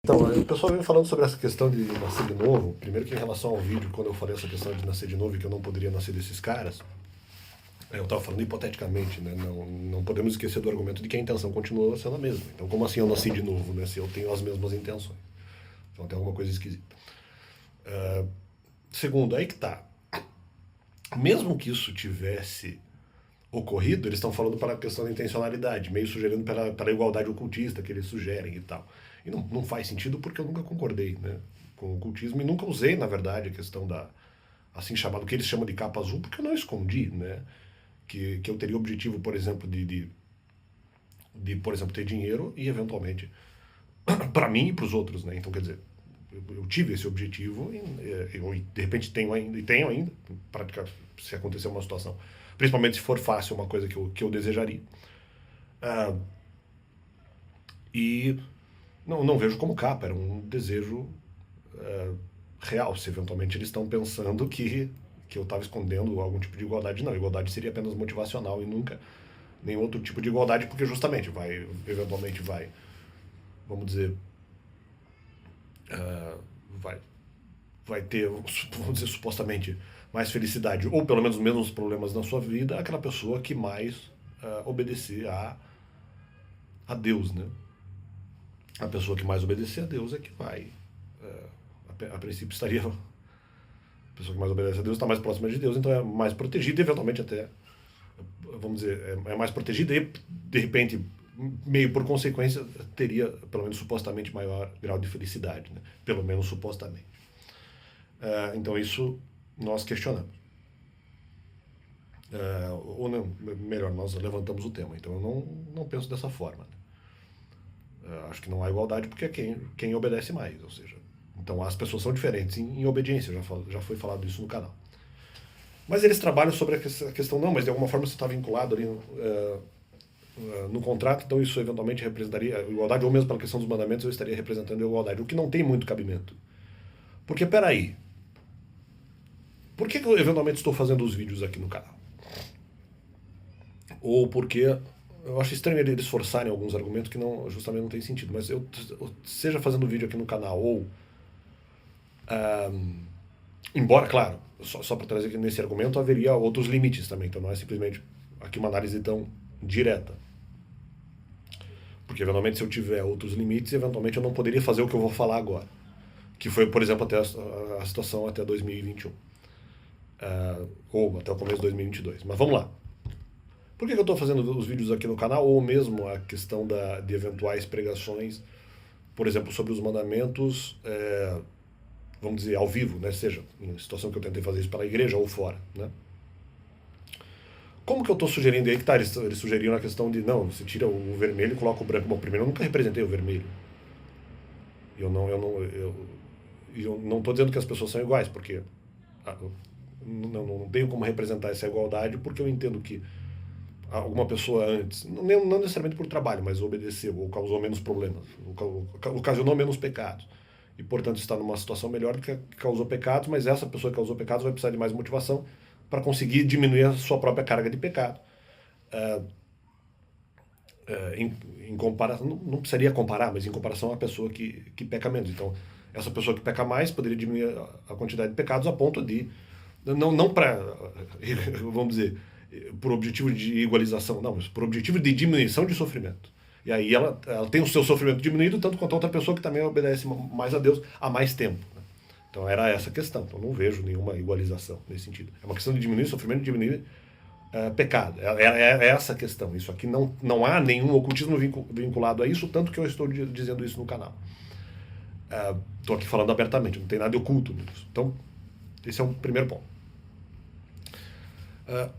Então, o pessoal vem falando sobre essa questão de nascer de novo. Primeiro que em relação ao vídeo, quando eu falei essa questão de nascer de novo e que eu não poderia nascer desses caras, eu estava falando hipoteticamente, né? Não podemos esquecer do argumento de que a intenção continua sendo a mesma. Então, como assim eu nasci de novo, né? Se eu tenho as mesmas intenções. Então tem alguma coisa esquisita. Segundo, aí que tá. Mesmo que isso tivesse ocorrido, eles estão falando para a questão da intencionalidade, meio sugerindo pela igualdade ocultista que eles sugerem e tal. E não faz sentido porque eu nunca concordei, né, com o ocultismo e nunca usei, na verdade, a questão da, assim chamado, que eles chamam de capa azul, porque eu não escondi, né, que eu teria o objetivo, por exemplo, por exemplo, ter dinheiro e, eventualmente, para mim e para os outros, né, então, quer dizer, eu tive esse objetivo e eu, de repente, tenho ainda, se acontecer uma situação, principalmente se for fácil, uma coisa que eu desejaria. Ah, e não vejo como capa, era um desejo real, se eventualmente eles estão pensando que eu estava escondendo algum tipo de igualdade. Não, igualdade seria apenas motivacional e nunca nenhum outro tipo de igualdade, porque justamente eventualmente vamos dizer, vai, vai ter, vamos dizer, supostamente mais felicidade, ou pelo menos menos problemas na sua vida, aquela pessoa que mais obedecer a Deus, né? A pessoa que mais obedecer a Deus é que vai, a princípio estaria, a pessoa que mais obedece a Deus está mais próxima de Deus, então é mais protegida e eventualmente até, vamos dizer, é mais protegida e de repente, meio por consequência, teria pelo menos supostamente maior grau de felicidade, né? Pelo menos supostamente. Então isso nós questionamos. Ou não, melhor, nós levantamos o tema. Então eu não penso dessa forma, né? Acho que não há igualdade porque é quem obedece mais, ou seja, então as pessoas são diferentes em obediência, já foi falado isso no canal. Mas eles trabalham sobre a questão, não, mas de alguma forma você está vinculado ali no contrato, então isso eventualmente representaria a igualdade, ou mesmo pela questão dos mandamentos eu estaria representando a igualdade, o que não tem muito cabimento. Porque, peraí, por que eu eventualmente estou fazendo os vídeos aqui no canal? Ou porque eu acho estranho eles forçarem alguns argumentos que justamente não tem sentido, mas seja fazendo vídeo aqui no canal ou embora, claro, só para trazer aqui nesse argumento haveria outros limites também, então não é simplesmente aqui uma análise tão direta. Porque eventualmente se eu tiver outros limites, eventualmente eu não poderia fazer o que eu vou falar agora. Que foi, por exemplo, até a situação até 2021. Ou até o começo de 2022. Mas vamos lá. Por que eu estou fazendo os vídeos aqui no canal? Ou mesmo a questão de eventuais pregações, por exemplo, sobre os mandamentos, vamos dizer, ao vivo, né? Seja em situação que eu tentei fazer isso pela igreja ou fora, né? Como que eu estou sugerindo aí que tá? Eles sugeriram a questão de, não, você tira o vermelho e coloca o branco. Bom, primeiro eu nunca representei o vermelho. Eu não estou dizendo que as pessoas são iguais, porque eu não tenho como representar essa igualdade, porque eu entendo que alguma pessoa antes, não necessariamente por trabalho, mas obedeceu ou causou menos problemas, ocasionou menos pecados. E, portanto, está numa situação melhor do que causou pecados, mas essa pessoa que causou pecados vai precisar de mais motivação para conseguir diminuir a sua própria carga de pecado. Em comparação, não precisaria comparar, mas em comparação à pessoa que peca menos. Então, essa pessoa que peca mais poderia diminuir a quantidade de pecados a ponto de, não para, vamos dizer, por objetivo de igualização, não, mas por objetivo de diminuição de sofrimento. E aí ela tem o seu sofrimento diminuído, tanto quanto a outra pessoa que também obedece mais a Deus há mais tempo. Né? Então era essa a questão. Então não vejo nenhuma igualização nesse sentido. É uma questão de diminuir o sofrimento e diminuir pecado. É essa a questão. Isso aqui não há nenhum ocultismo vinculado a isso, tanto que eu estou dizendo isso no canal. Estou aqui falando abertamente, não tem nada de oculto nisso. Então, esse é o primeiro ponto.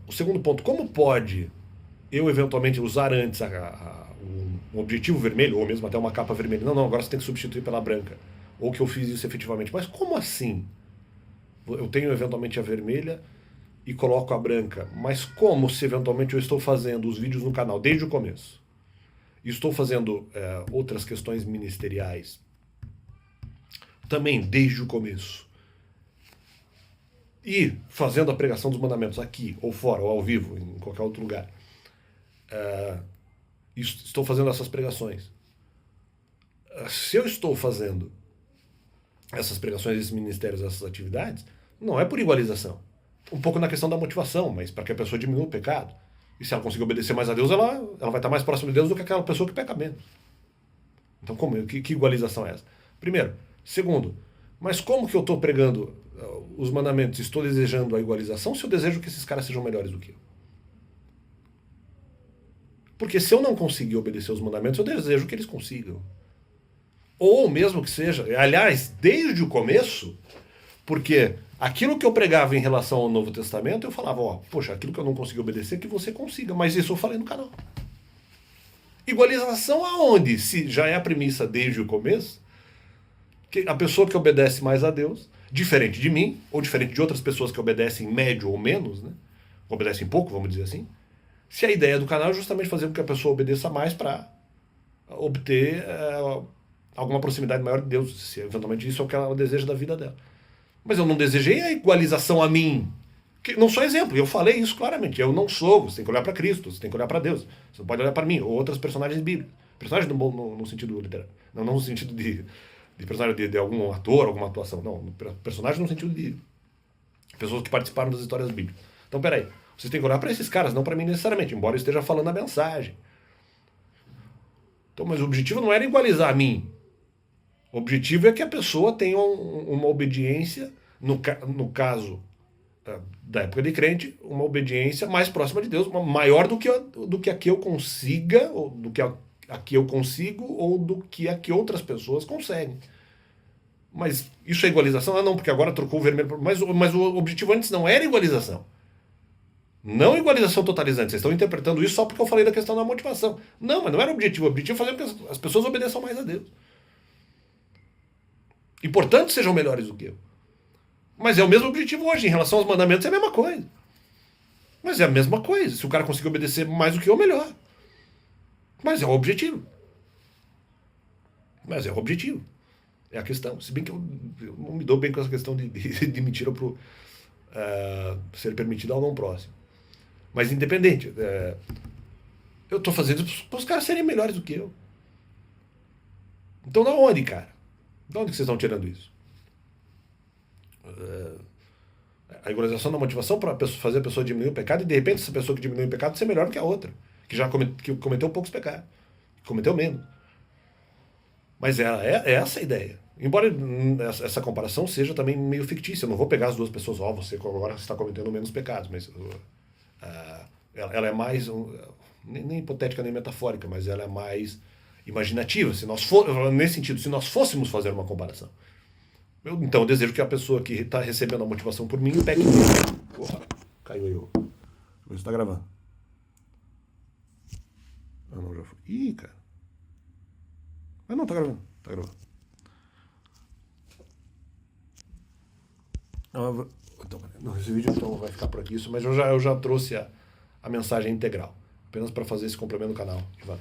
O segundo ponto, como pode eu eventualmente usar antes um objetivo vermelho, ou mesmo até uma capa vermelha? Não, agora você tem que substituir pela branca. Ou que eu fiz isso efetivamente. Mas como assim? Eu tenho eventualmente a vermelha e coloco a branca. Mas como se eventualmente eu estou fazendo os vídeos no canal desde o começo? E estou fazendo outras questões ministeriais também desde o começo. E fazendo a pregação dos mandamentos aqui, ou fora, ou ao vivo, em qualquer outro lugar. Estou fazendo essas pregações. se eu estou fazendo essas pregações, esses ministérios, essas atividades, não é por igualização. Um pouco na questão da motivação, mas para que a pessoa diminua o pecado. E se ela conseguir obedecer mais a Deus, ela vai estar mais próxima de Deus do que aquela pessoa que peca menos. Então, que igualização é essa? Primeiro. Segundo, mas como que eu estou pregando os mandamentos e estou desejando a igualização se eu desejo que esses caras sejam melhores do que eu? Porque se eu não conseguir obedecer os mandamentos, eu desejo que eles consigam. Ou mesmo que seja, aliás, desde o começo, porque aquilo que eu pregava em relação ao Novo Testamento, eu falava, ó, poxa, aquilo que eu não consegui obedecer, que você consiga. Mas isso eu falei no canal. Igualização aonde? Se já é a premissa desde o começo, que a pessoa que obedece mais a Deus, diferente de mim, ou diferente de outras pessoas que obedecem médio ou menos, né? Obedecem pouco, vamos dizer assim. Se a ideia do canal é justamente fazer com que a pessoa obedeça mais para obter alguma proximidade maior de Deus, se eventualmente isso é o que ela deseja da vida dela. Mas eu não desejei a igualização a mim. Que não sou exemplo, eu falei isso claramente. Eu não sou, você tem que olhar para Cristo, você tem que olhar para Deus. Você não pode olhar para mim, ou outras personagens bíblicos. Personagens no sentido literário. Não no sentido de personagem de algum ator, alguma atuação. Não, personagem no sentido de pessoas que participaram das histórias bíblicas. Então, peraí, vocês têm que olhar para esses caras, não para mim necessariamente, embora eu esteja falando a mensagem. Então, mas o objetivo não era igualizar a mim. O objetivo é que a pessoa tenha uma obediência, no caso da época de crente, uma obediência mais próxima de Deus, maior do que a que eu consiga, ou do que a que eu consigo, ou do que a que outras pessoas conseguem. Mas isso é igualização? Ah, não, porque agora trocou o vermelho. Mas o objetivo antes não era igualização. Não igualização totalizante. Vocês estão interpretando isso só porque eu falei da questão da motivação. Não, mas não era o objetivo. O objetivo é fazer com que as pessoas obedeçam mais a Deus. E, portanto, sejam melhores do que eu. Mas é o mesmo objetivo hoje. Em relação aos mandamentos, é a mesma coisa. Mas é a mesma coisa. Se o cara conseguir obedecer mais do que eu, melhor. Mas é o objetivo. Mas é o objetivo. É a questão. Se bem que eu não me dou bem com essa questão de mentira para ser permitido ao não próximo. Mas independente. Eu estou fazendo isso para os caras serem melhores do que eu. Então da onde, cara? Da onde que vocês estão tirando isso? A igualização da motivação para fazer a pessoa diminuir o pecado e de repente essa pessoa que diminui o pecado ser melhor do que a outra, que já cometeu poucos pecados, que cometeu menos. Mas é essa a ideia. Embora essa comparação seja também meio fictícia, eu não vou pegar as duas pessoas, você agora está cometendo menos pecados, mas ela é mais, nem hipotética nem metafórica, mas ela é mais imaginativa. Nesse sentido, se nós fôssemos fazer uma comparação. Então eu desejo que a pessoa que está recebendo a motivação por mim pegue. Porra, caiu aí. Deixa eu ver se está gravando. Ah, não, já foi. Ih, cara. Ah, não, tá gravando. Tá gravando. Não, esse vídeo então vai ficar por aqui, mas eu já trouxe a mensagem integral. Apenas para fazer esse complemento do canal. Ivan.